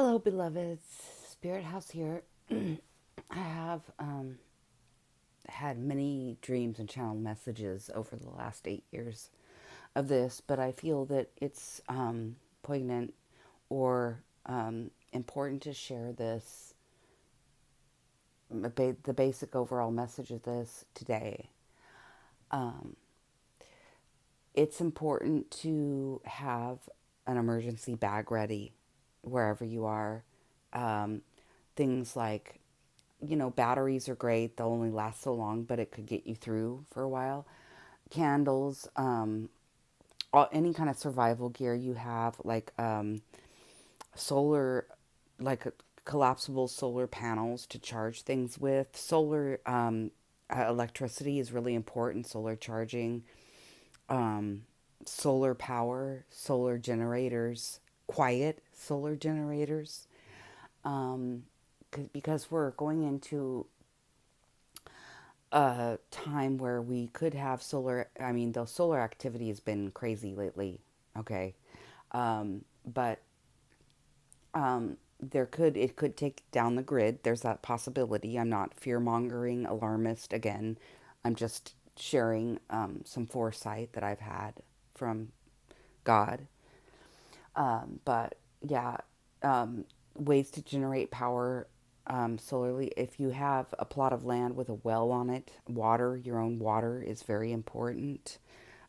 Hello, beloveds. Spirit House here. I have had many dreams and channeled messages over the last 8 years of this, but I feel that it's poignant or important to share this, the basic overall message of this today. Um, it's important to have an emergency bag ready wherever you are. Um, Things like, batteries are great. They'll only last so long, but it could get you through for a while. Candles, any kind of survival gear you have, like solar, like collapsible solar panels to charge things with. Electricity is really important. Solar charging, um, solar power, solar generators, quiet solar generators. Um, because we're going into a time where we could have the solar activity has been crazy lately. Okay. But it could take down the grid. There's that possibility. I'm not fear mongering, alarmist again. I'm just sharing some foresight that I've had from God. But yeah, ways to generate power solarly. If you have a plot of land with a well on it, your own water is very important.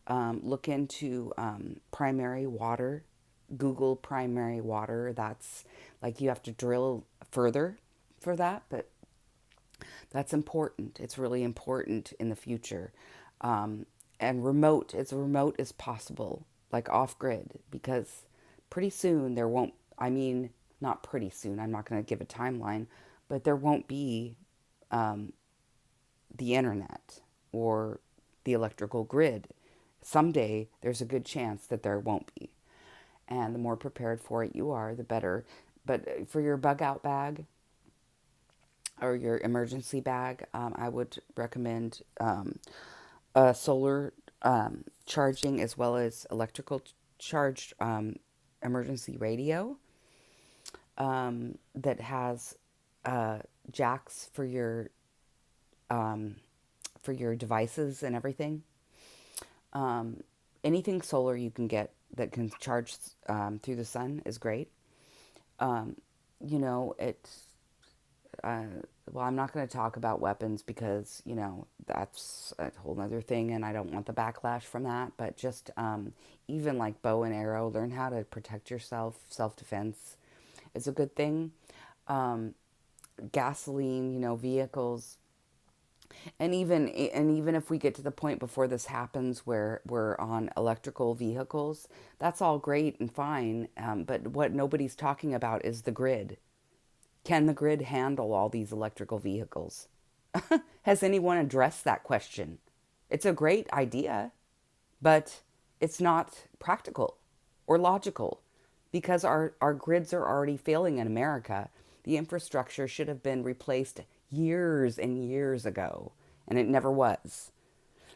Look into primary water. Google primary water. That's like you have to drill further for that, but that's important. It's really important in the future. And as remote as possible, like off grid, because pretty soon there won't, I mean, not pretty soon, I'm not going to give a timeline, but there won't be the internet or the electrical grid. Someday there's a good chance that there won't be. And the more prepared for it you are, the better. But for your bug out bag, or your emergency bag, I would recommend a solar charging as well as electrical charged emergency radio that has jacks for your devices and everything. Um, Anything solar you can get that can charge through the sun is great. Um, it's uh, well, I'm not going to talk about weapons because, that's a whole other thing and I don't want the backlash from that. But just even like bow and arrow, learn how to protect yourself. Self defense is a good thing. Um, Gasoline, vehicles. And even if we get to the point before this happens where we're on electrical vehicles, that's all great and fine. But what nobody's talking about is the grid. Can the grid handle all these electrical vehicles? Has anyone addressed that question? It's a great idea, but it's not practical or logical because our grids are already failing in America. The infrastructure should have been replaced years and years ago, and it never was.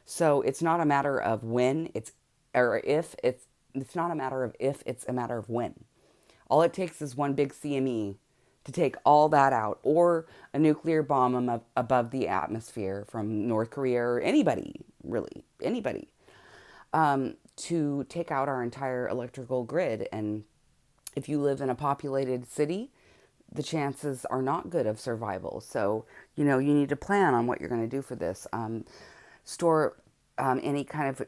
So it's not a matter of when it's or if it's not a matter of if, it's a matter of when. All it takes is one big CME to take all that out, or a nuclear bomb above the atmosphere from North Korea or anybody, really, anybody, to take out our entire electrical grid. And if you live in a populated city, the chances are not good of survival. So, you need to plan on what you're going to do for this. Store any kind of,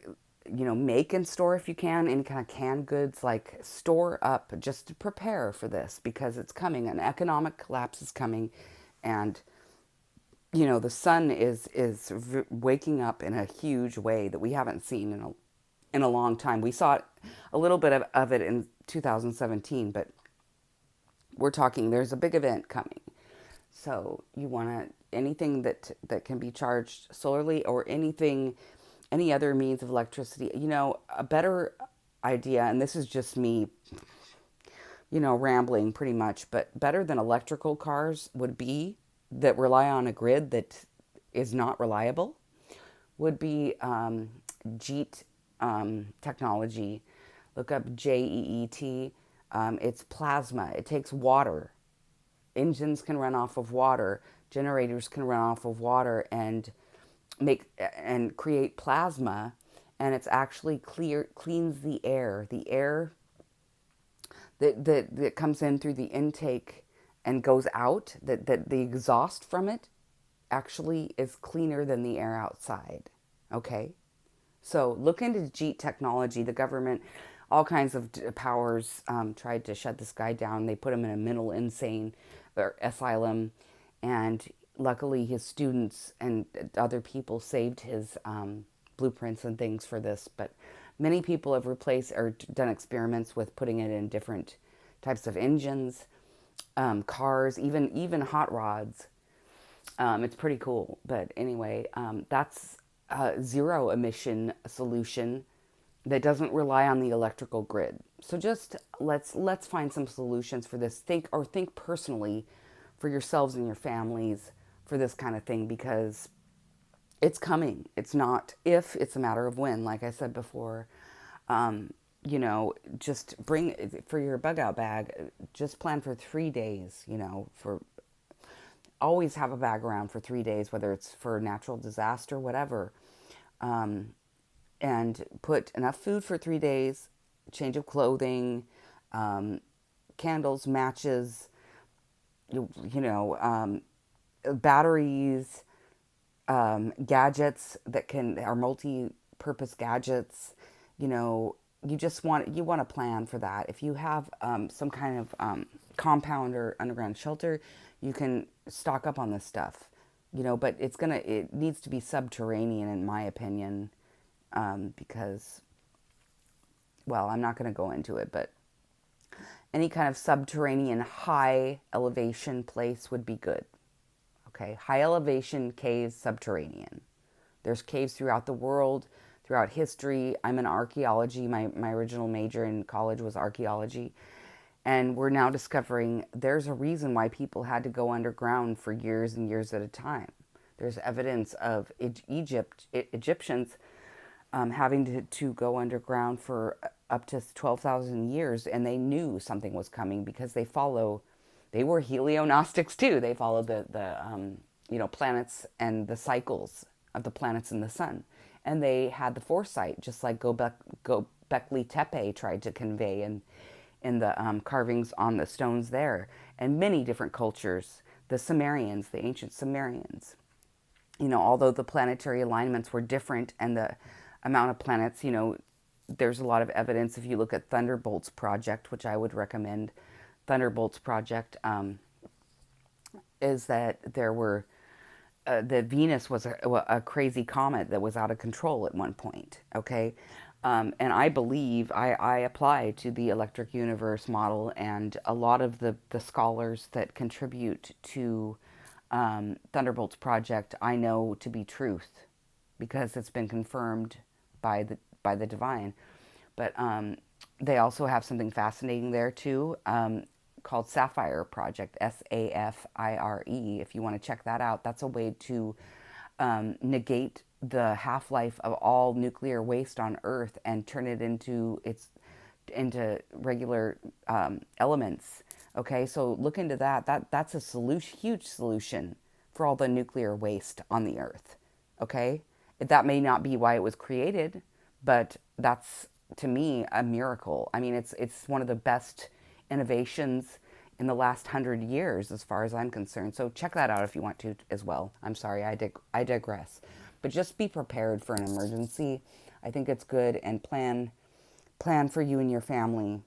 make and store if you can, any kind of canned goods, like store up just to prepare for this because it's coming. An economic collapse is coming. And, the sun is waking up in a huge way that we haven't seen in a long time. We saw a little bit of it in 2017, but we're talking, there's a big event coming. So you want anything that can be charged solarly or any other means of electricity. A better idea, and this is just me, rambling pretty much, but better than electrical cars would be that rely on a grid that is not reliable would be JEET technology. Look up JEET. It's plasma. It takes water. Engines can run off of water. Generators can run off of water and make and create plasma, and it's actually cleans the air. The air that comes in through the intake and goes out, that the exhaust from it actually is cleaner than the air outside. Okay? So look into JEET technology. The government, all kinds of powers, tried to shut this guy down. They put him in a mental insane or asylum, and luckily his students and other people saved his blueprints and things for this. But many people have replaced or done experiments with putting it in different types of engines, cars, even hot rods. It's pretty cool. But anyway, that's a zero emission solution that doesn't rely on the electrical grid. So just let's find some solutions for this. Think personally for yourselves and your families for this kind of thing, because it's coming. It's not if, it's a matter of when. Like I said before, just bring for your bug out bag. Just plan for 3 days. For always have a bag around for 3 days, whether it's for natural disaster, whatever. And put enough food for 3 days, change of clothing, candles, matches, batteries, gadgets that are multi-purpose gadgets. You want to plan for that. If you have some kind of compound or underground shelter, you can stock up on this stuff. But it needs to be subterranean, in my opinion, because, well, I'm not going to go into it, but any kind of subterranean high elevation place would be good. Okay, high elevation caves, subterranean. There's caves throughout the world, throughout history. I'm in archaeology. My original major in college was archaeology. And we're now discovering there's a reason why people had to go underground for years and years at a time. There's evidence of Egyptians having to go underground for up to 12,000 years, and they knew something was coming because they were heliognostics too. They followed the planets and the cycles of the planets and the sun, and they had the foresight, just like Göbekli Tepe tried to convey in the carvings on the stones there, and many different cultures. The Sumerians, the ancient Sumerians. Although the planetary alignments were different and the amount of planets, there's a lot of evidence. If you look at Thunderbolts Project, which I would recommend, Thunderbolts Project, is that there were, that Venus was a crazy comet that was out of control at one point, okay? And I believe, I apply to the Electric Universe model, and a lot of the scholars that contribute to Thunderbolts Project, I know to be truth, because it's been confirmed by the divine. But they also have something fascinating there too, called Sapphire Project, Safire. If you want to check that out, that's a way to negate the half-life of all nuclear waste on Earth and turn it into regular elements. Okay, so look into that. That's a huge solution for all the nuclear waste on the Earth. Okay, that may not be why it was created, but that's, to me, a miracle. I mean, it's one of the best innovations in the last 100 years, as far as I'm concerned. So check that out if you want to as well. I'm sorry, I digress. But just be prepared for an emergency. I think it's good, and plan for you and your family.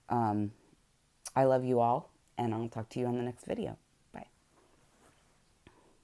I love you all, and I'll talk to you on the next video.